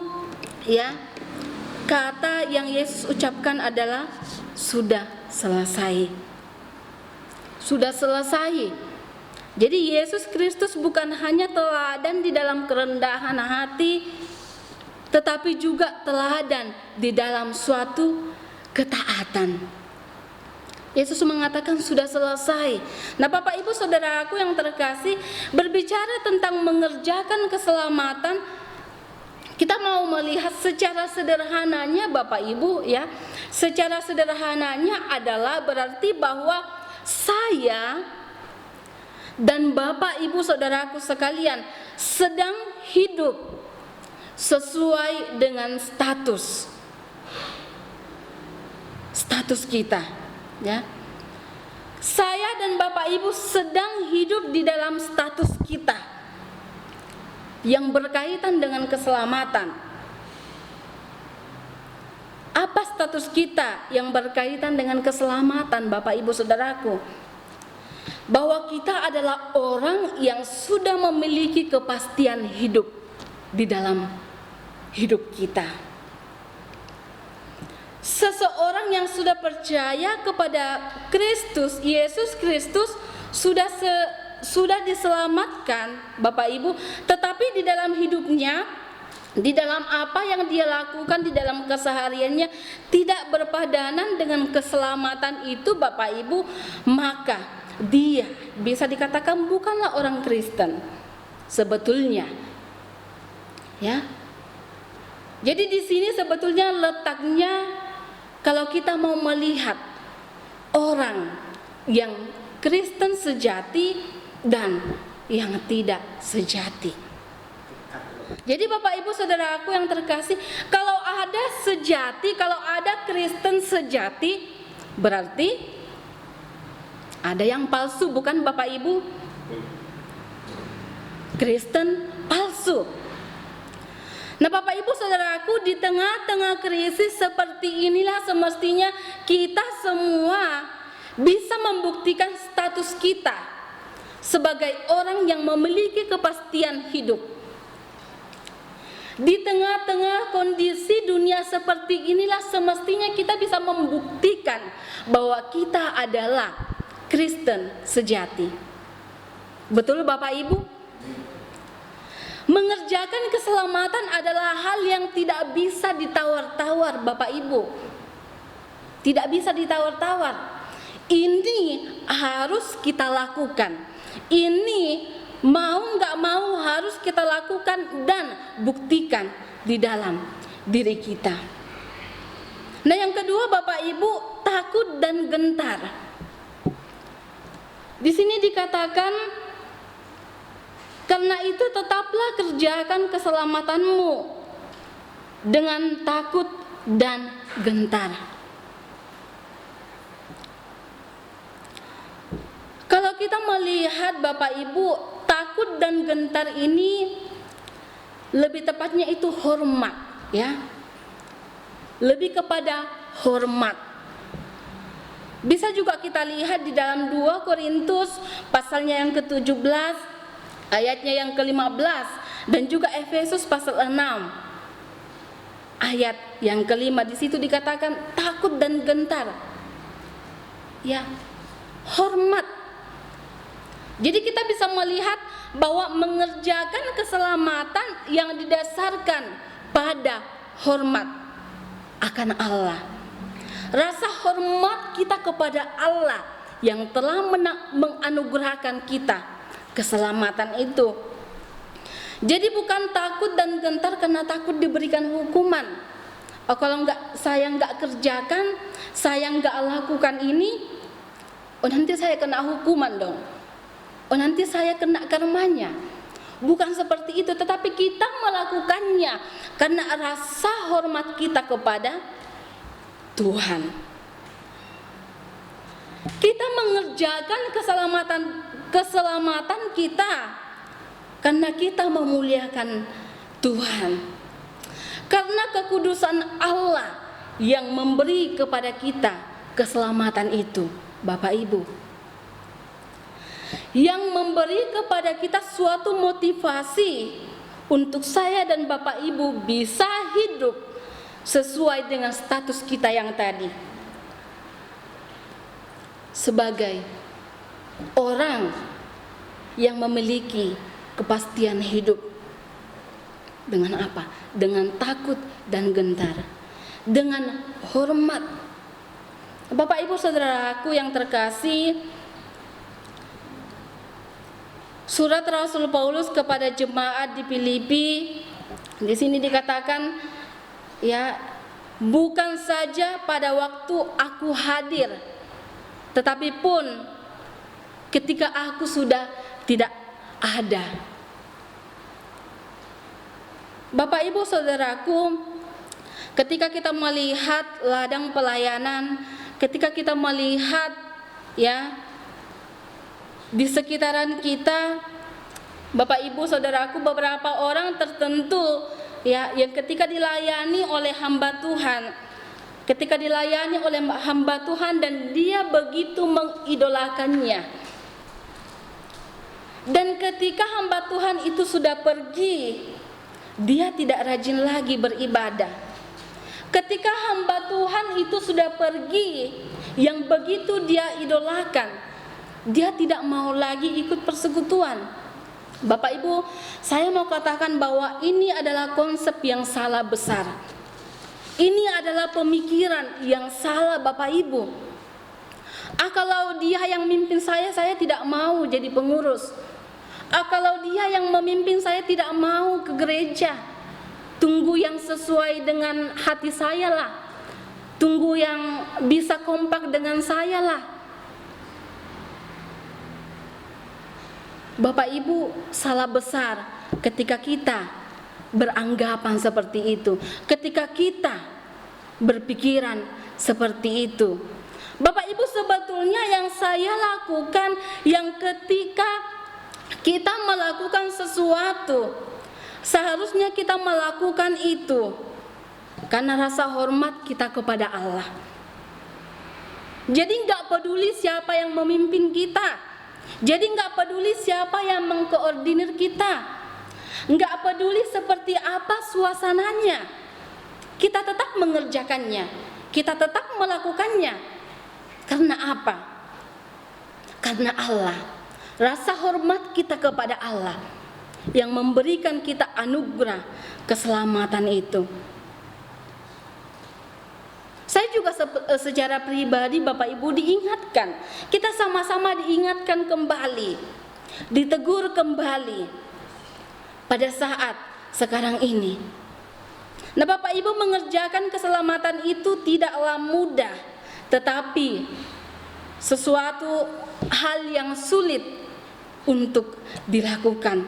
ya, kata yang Yesus ucapkan adalah sudah selesai. Sudah selesai. Jadi Yesus Kristus bukan hanya teladan di dalam kerendahan hati, tetapi juga teladan di dalam suatu ketaatan. Yesus mengatakan sudah selesai. Nah, Bapak Ibu Saudaraku yang terkasih, berbicara tentang mengerjakan keselamatan, kita mau melihat secara sederhananya Bapak Ibu, ya. Secara sederhananya adalah berarti bahwa saya dan Bapak Ibu Saudaraku sekalian sedang hidup sesuai dengan status kita, ya. Saya dan Bapak Ibu sedang hidup di dalam status kita yang berkaitan dengan keselamatan. Apa status kita yang berkaitan dengan keselamatan, Bapak Ibu Saudaraku? Bahwa kita adalah orang yang sudah memiliki kepastian hidup di dalam hidup kita. Seseorang yang sudah percaya kepada Kristus, Yesus Kristus, sudah diselamatkan, Bapak Ibu, tetapi di dalam hidupnya, di dalam apa yang dia lakukan di dalam kesehariannya tidak berpadanan dengan keselamatan itu, Bapak Ibu, maka dia bisa dikatakan bukanlah orang Kristen sebetulnya, ya. Jadi di sini sebetulnya letaknya, kalau kita mau melihat orang yang Kristen sejati dan yang tidak sejati. Jadi Bapak Ibu Saudaraku yang terkasih, kalau ada sejati, kalau ada Kristen sejati, berarti ada yang palsu, bukan Bapak Ibu? Kristen palsu. Nah, Bapak Ibu Saudaraku, di tengah-tengah krisis seperti inilah semestinya kita semua bisa membuktikan status kita sebagai orang yang memiliki kepastian hidup. Di tengah-tengah kondisi dunia seperti inilah semestinya kita bisa membuktikan bahwa kita adalah Kristen sejati. Betul Bapak Ibu? Mengerjakan keselamatan adalah hal yang tidak bisa ditawar-tawar, Bapak Ibu. Tidak bisa ditawar-tawar. Ini harus kita lakukan. Ini mau nggak mau harus kita lakukan dan buktikan di dalam diri kita. Nah, yang kedua Bapak Ibu, takut dan gentar. Di sini dikatakan, karena itu tetaplah kerjakan keselamatanmu dengan takut dan gentar. Kalau kita melihat Bapak Ibu, takut dan gentar ini lebih tepatnya itu hormat, ya. Lebih kepada hormat. Bisa juga kita lihat di dalam 2 Korintus pasalnya yang ke-17, ayatnya yang ke-15, dan juga Efesus pasal 6 ayat yang ke-5. Di situ dikatakan takut dan gentar, ya, hormat. Jadi kita bisa melihat bahwa mengerjakan keselamatan yang didasarkan pada hormat akan Allah. Rasa hormat kita kepada Allah yang telah menganugerahkan kita keselamatan itu. Jadi bukan takut dan gentar karena takut diberikan hukuman. Oh, kalau saya nggak kerjakan, saya nggak lakukan ini, oh nanti saya kena hukuman dong. Oh nanti saya kena karmanya. Bukan seperti itu, tetapi kita melakukannya karena rasa hormat kita kepada Tuhan. Kita mengerjakan keselamatan kita karena kita memuliakan Tuhan. Karena kekudusan Allah yang memberi kepada kita keselamatan itu, Bapak Ibu. Yang memberi kepada kita suatu motivasi untuk saya dan Bapak Ibu bisa hidup sesuai dengan status kita yang tadi. Sebagai orang yang memiliki kepastian hidup. Dengan apa? Dengan takut dan gentar, dengan hormat. Bapak Ibu saudaraku yang terkasih, surat Rasul Paulus kepada jemaat di Filipi, di sini dikatakan, ya, bukan saja pada waktu aku hadir, tetapi pun ketika aku sudah tidak ada. Bapak Ibu saudaraku, ketika kita melihat ladang pelayanan, ketika kita melihat, ya, di sekitaran kita, Bapak Ibu saudaraku, beberapa orang tertentu, ya, yang ketika dilayani oleh hamba Tuhan, ketika dilayani oleh hamba Tuhan dan dia begitu mengidolakannya. Dan ketika hamba Tuhan itu sudah pergi, dia tidak rajin lagi beribadah. Ketika hamba Tuhan itu sudah pergi, yang begitu dia idolakan, dia tidak mau lagi ikut persekutuan. Bapak Ibu, saya mau katakan bahwa ini adalah konsep yang salah besar. Ini adalah pemikiran yang salah, Bapak Ibu. Kalau dia yang mimpin saya tidak mau jadi pengurus. Kalau dia yang memimpin saya tidak mau ke gereja. Tunggu yang sesuai dengan hati saya lah. Tunggu yang bisa kompak dengan saya lah. Bapak Ibu, salah besar ketika kita beranggapan seperti itu, ketika kita berpikiran seperti itu. Bapak Ibu, sebetulnya yang saya lakukan, yang ketika kita melakukan sesuatu, seharusnya kita melakukan itu karena rasa hormat kita kepada Allah. Jadi nggak peduli siapa yang memimpin kita, jadi nggak peduli siapa yang mengkoordinir kita, nggak peduli seperti apa suasananya, kita tetap mengerjakannya, kita tetap melakukannya. Karena apa? Karena Allah. Rasa hormat kita kepada Allah yang memberikan kita anugerah keselamatan itu. Saya juga secara pribadi Bapak Ibu diingatkan, kita sama-sama diingatkan kembali, ditegur kembali pada saat sekarang ini. Nah, Bapak Ibu, mengerjakan keselamatan itu tidaklah mudah, tetapi sesuatu hal yang sulit untuk dilakukan.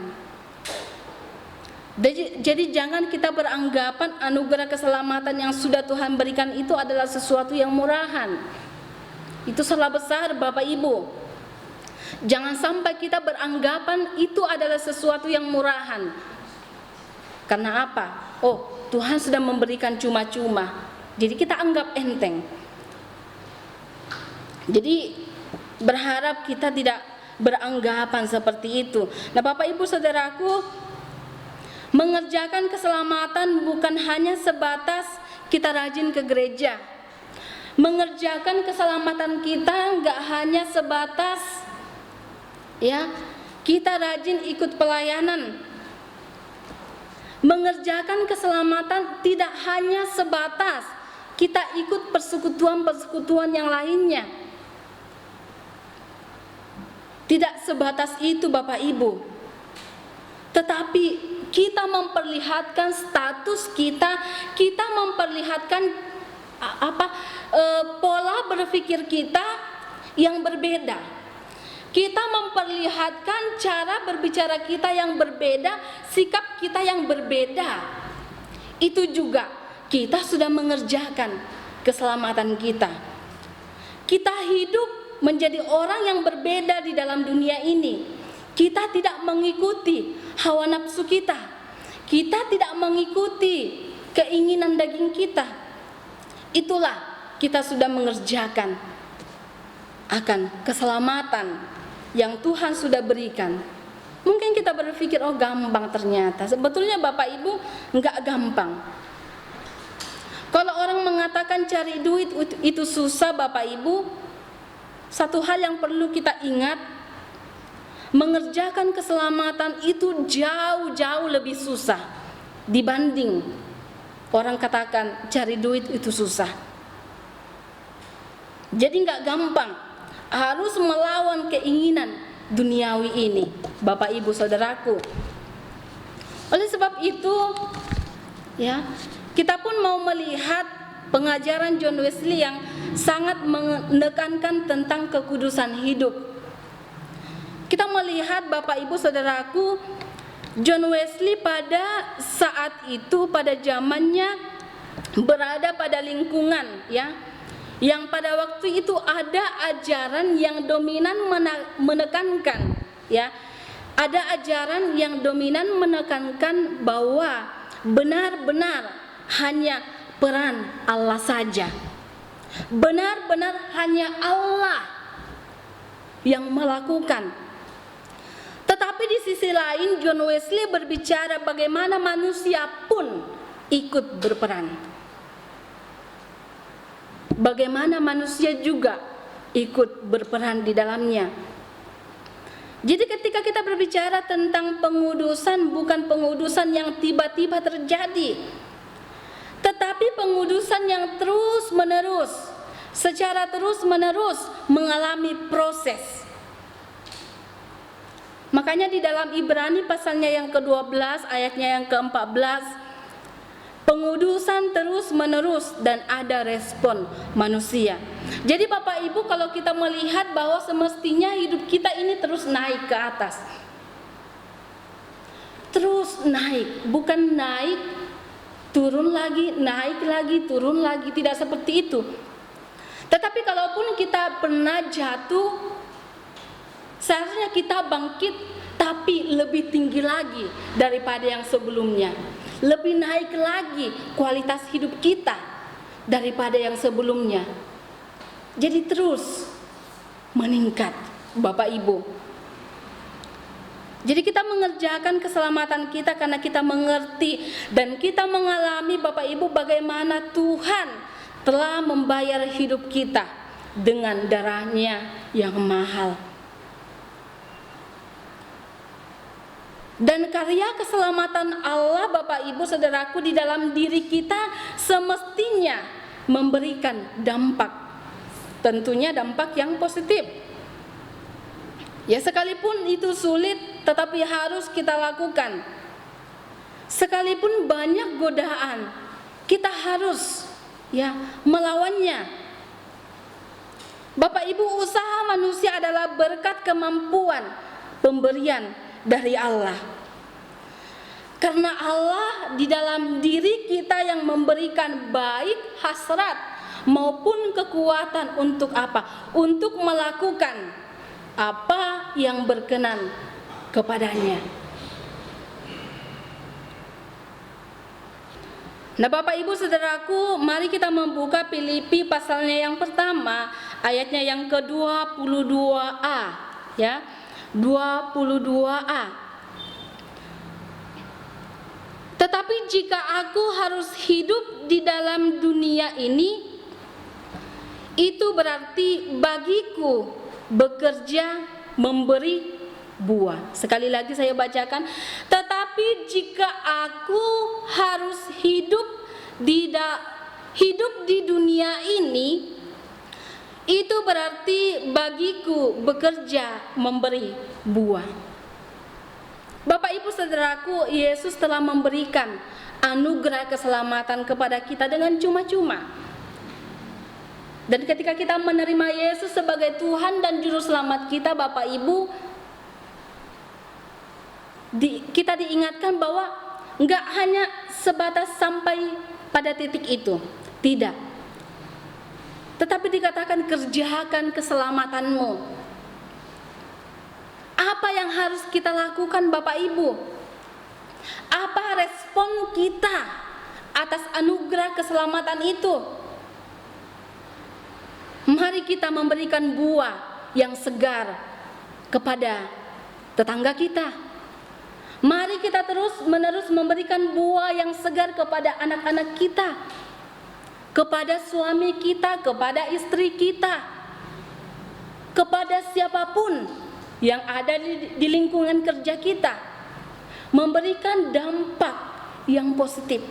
Jadi jangan kita beranggapan anugerah keselamatan yang sudah Tuhan berikan itu adalah sesuatu yang murahan. Itu salah besar, Bapak Ibu. Jangan sampai kita beranggapan itu adalah sesuatu yang murahan. Karena apa? Oh, Tuhan sudah memberikan cuma-cuma, jadi kita anggap enteng. Jadi berharap kita tidak beranggapan seperti itu. Nah, Bapak Ibu saudaraku, mengerjakan keselamatan bukan hanya sebatas kita rajin ke gereja. Mengerjakan keselamatan kita enggak hanya sebatas, ya, kita rajin ikut pelayanan. Mengerjakan keselamatan tidak hanya sebatas kita ikut persekutuan-persekutuan yang lainnya. Tidak sebatas itu, Bapak Ibu. Tetapi kita memperlihatkan status kita, kita memperlihatkan pola berpikir kita yang berbeda. Kita memperlihatkan cara berbicara kita yang berbeda, sikap kita yang berbeda. Itu juga kita sudah mengerjakan keselamatan kita. Kita hidup menjadi orang yang berbeda di dalam dunia ini. Kita tidak mengikuti hawa nafsu kita. Kita tidak mengikuti keinginan daging kita. Itulah kita sudah mengerjakan akan keselamatan yang Tuhan sudah berikan. Mungkin kita berpikir, oh gampang ternyata. Sebetulnya Bapak Ibu enggak gampang. Kalau orang mengatakan cari duit itu susah Bapak Ibu, satu hal yang perlu kita ingat, mengerjakan keselamatan itu jauh-jauh lebih susah dibanding orang katakan cari duit itu susah. Jadi enggak gampang, harus melawan keinginan duniawi ini, Bapak Ibu Saudaraku. Oleh sebab itu, ya, kita pun mau melihat pengajaran John Wesley yang sangat menekankan tentang kekudusan hidup. Kita melihat Bapak Ibu Saudaraku, John Wesley pada saat itu, pada zamannya berada pada lingkungan, ya, yang pada waktu itu ada ajaran yang dominan menekankan, ya, ada ajaran yang dominan menekankan bahwa benar-benar hanya peran Allah saja, benar-benar hanya Allah yang melakukan. Tetapi di sisi lain John Wesley berbicara bagaimana manusia pun ikut berperan. Bagaimana manusia juga ikut berperan di dalamnya. Jadi ketika kita berbicara tentang pengudusan, bukan pengudusan yang tiba-tiba terjadi, tetapi pengudusan yang terus-menerus, secara terus-menerus mengalami proses. Makanya di dalam Ibrani pasalnya yang ke-12 ayatnya yang ke-14, pengudusan terus-menerus dan ada respon manusia. Jadi Bapak Ibu, kalau kita melihat bahwa semestinya hidup kita ini terus naik ke atas. Terus naik, bukan naik, turun lagi, naik lagi, turun lagi, tidak seperti itu. Tetapi kalaupun kita pernah jatuh, seharusnya kita bangkit tapi lebih tinggi lagi daripada yang sebelumnya. Lebih naik lagi kualitas hidup kita daripada yang sebelumnya. Jadi terus meningkat Bapak Ibu. Jadi kita mengerjakan keselamatan kita karena kita mengerti dan kita mengalami Bapak Ibu bagaimana Tuhan telah membayar hidup kita dengan darahnya yang mahal. Dan karya keselamatan Allah Bapak Ibu Saudaraku di dalam diri kita semestinya memberikan dampak, tentunya dampak yang positif. Ya, sekalipun itu sulit tetapi harus kita lakukan. Sekalipun banyak godaan, kita harus melawannya. Bapak Ibu, usaha manusia adalah berkat kemampuan pemberian dari Allah. Karena Allah di dalam diri kita yang memberikan baik hasrat maupun kekuatan untuk apa? Untuk melakukan apa yang berkenan kepadanya. Nah Bapak Ibu Saudaraku, mari kita membuka Filipi pasalnya yang pertama, ayatnya yang ke-22a, ya. 22a. Tetapi jika aku harus hidup di dalam dunia ini, itu berarti bagiku bekerja memberi buah. Sekali lagi saya bacakan, tetapi jika aku harus hidup di dunia ini, itu berarti bagiku bekerja memberi buah. Bapak Ibu Saudaraku, Yesus telah memberikan anugerah keselamatan kepada kita dengan cuma-cuma. Dan ketika kita menerima Yesus sebagai Tuhan dan Juru Selamat kita, Bapak Ibu, kita diingatkan bahwa enggak hanya sebatas sampai pada titik itu, tidak. Tetapi dikatakan kerjakan keselamatanmu. Apa Apa yang harus kita lakukan Bapak Ibu? Apa respon kita atas anugerah keselamatan itu? Mari kita memberikan buah yang segar kepada tetangga kita. Mari kita terus-menerus memberikan buah yang segar kepada anak-anak kita, kepada suami kita, kepada istri kita, kepada siapapun yang ada di lingkungan kerja kita, memberikan dampak yang positif.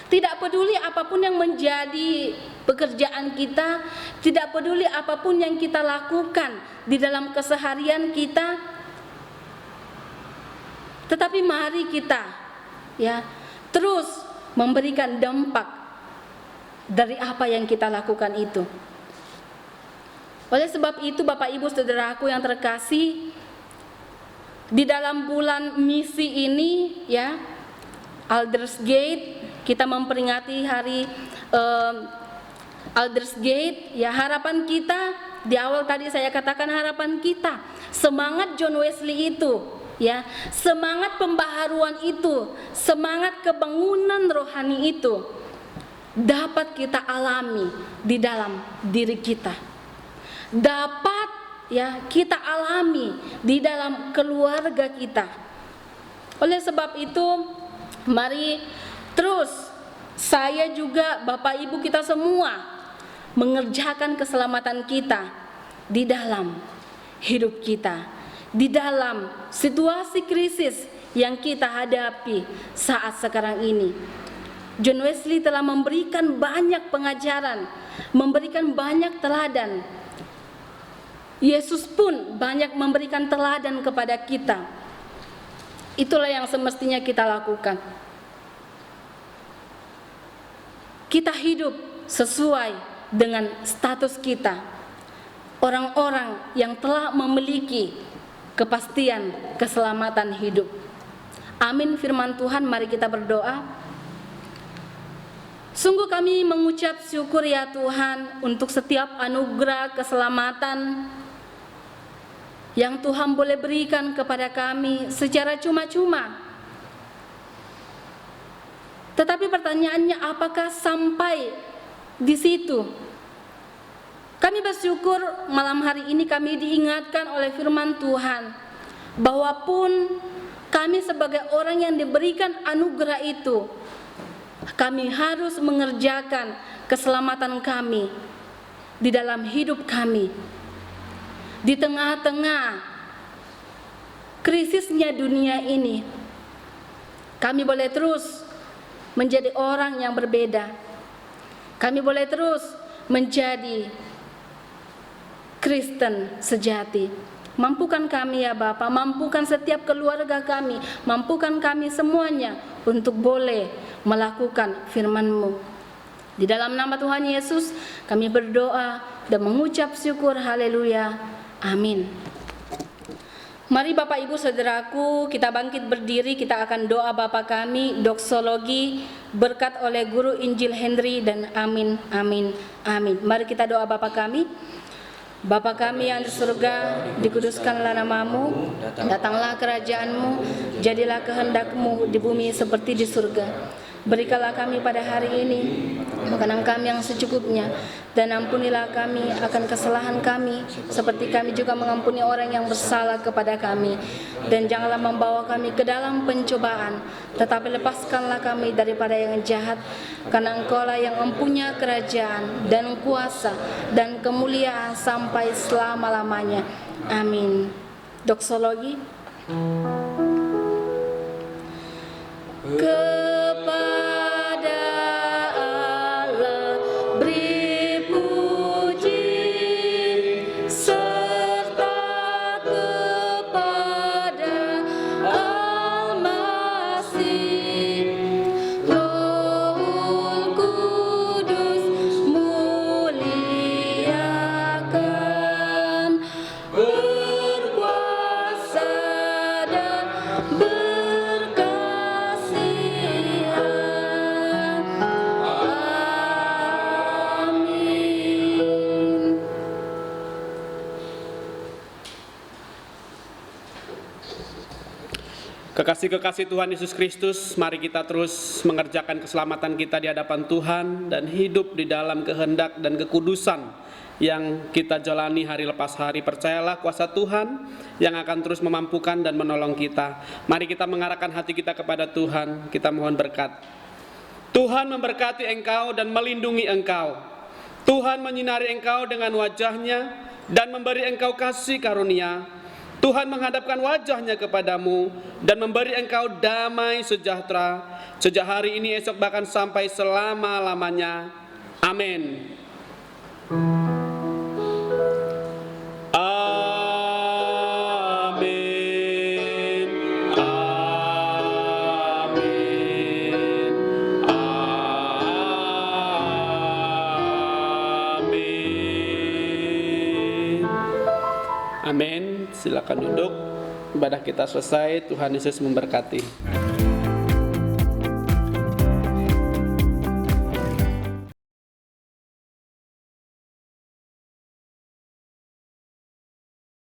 Tidak peduli apapun yang menjadi pekerjaan kita, tidak peduli apapun yang kita lakukan di dalam keseharian kita, tetapi mari kita terus memberikan dampak dari apa yang kita lakukan itu. Oleh sebab itu Bapak Ibu Saudaraku yang terkasih, di dalam bulan misi ini Aldersgate, kita memperingati hari Aldersgate, harapan kita di awal tadi saya katakan harapan kita, semangat John Wesley itu, semangat pembaharuan itu, semangat kebangunan rohani itu dapat kita alami di dalam diri kita. Dapat kita alami di dalam keluarga kita. Oleh sebab itu, mari terus saya juga Bapak Ibu kita semua mengerjakan keselamatan kita di dalam hidup kita, di dalam situasi krisis yang kita hadapi saat sekarang ini. John Wesley telah memberikan banyak pengajaran, memberikan banyak teladan. Yesus pun banyak memberikan teladan kepada kita. Itulah yang semestinya kita lakukan. Kita hidup sesuai dengan status kita, orang-orang yang telah memiliki kepastian keselamatan hidup. Amin firman Tuhan, mari kita berdoa. Sungguh kami mengucap syukur ya Tuhan untuk setiap anugerah keselamatan yang Tuhan boleh berikan kepada kami secara cuma-cuma. Tetapi pertanyaannya, apakah sampai di situ? Kami bersyukur malam hari ini kami diingatkan oleh firman Tuhan bahwa pun kami sebagai orang yang diberikan anugerah itu, kami harus mengerjakan keselamatan kami di dalam hidup kami. Di tengah-tengah krisisnya dunia ini, kami boleh terus menjadi orang yang berbeda. Kami boleh terus menjadi Kristen sejati. Mampukan kami ya Bapa, mampukan setiap keluarga kami, mampukan kami semuanya untuk boleh melakukan firman-Mu. Di dalam nama Tuhan Yesus kami berdoa dan mengucap syukur, haleluya, amin. Mari Bapak Ibu Saudaraku, kita bangkit berdiri, kita akan doa Bapa kami, doksologi, berkat oleh Guru Injil Henry, dan amin, amin, amin. Mari kita doa Bapa kami. Bapa kami yang di surga, dikuduskanlah namamu, datanglah kerajaanmu, jadilah kehendak-Mu di bumi seperti di surga. Berikanlah kami pada hari ini makanan kami yang secukupnya, dan ampunilah kami akan kesalahan kami seperti kami juga mengampuni orang yang bersalah kepada kami. Dan janganlah membawa kami ke dalam pencobaan, tetapi lepaskanlah kami daripada yang jahat, karena Engkau-lah yang mempunyai kerajaan dan kuasa dan kemuliaan sampai selama-lamanya. Amin. Doksologi. Kepada Allah beri puji, serta kepada Al-Masih, Rohul Kudus muliakan, berkuasa dan berkasih. Kekasih-kekasih Tuhan Yesus Kristus, mari kita terus mengerjakan keselamatan kita di hadapan Tuhan dan hidup di dalam kehendak dan kekudusan yang kita jalani hari lepas hari. Percayalah kuasa Tuhan yang akan terus memampukan dan menolong kita. Mari kita mengarahkan hati kita kepada Tuhan, kita mohon berkat. Tuhan memberkati engkau dan melindungi engkau. Tuhan menyinari engkau dengan wajah-Nya dan memberi engkau kasih karunia. Tuhan menghadapkan wajah-Nya kepadamu dan memberi engkau damai sejahtera sejak hari ini, esok, bahkan sampai selama-lamanya. Amin. Amin. Amin. Amin. Amin. Silakan duduk. Ibadah kita selesai. Tuhan Yesus memberkati.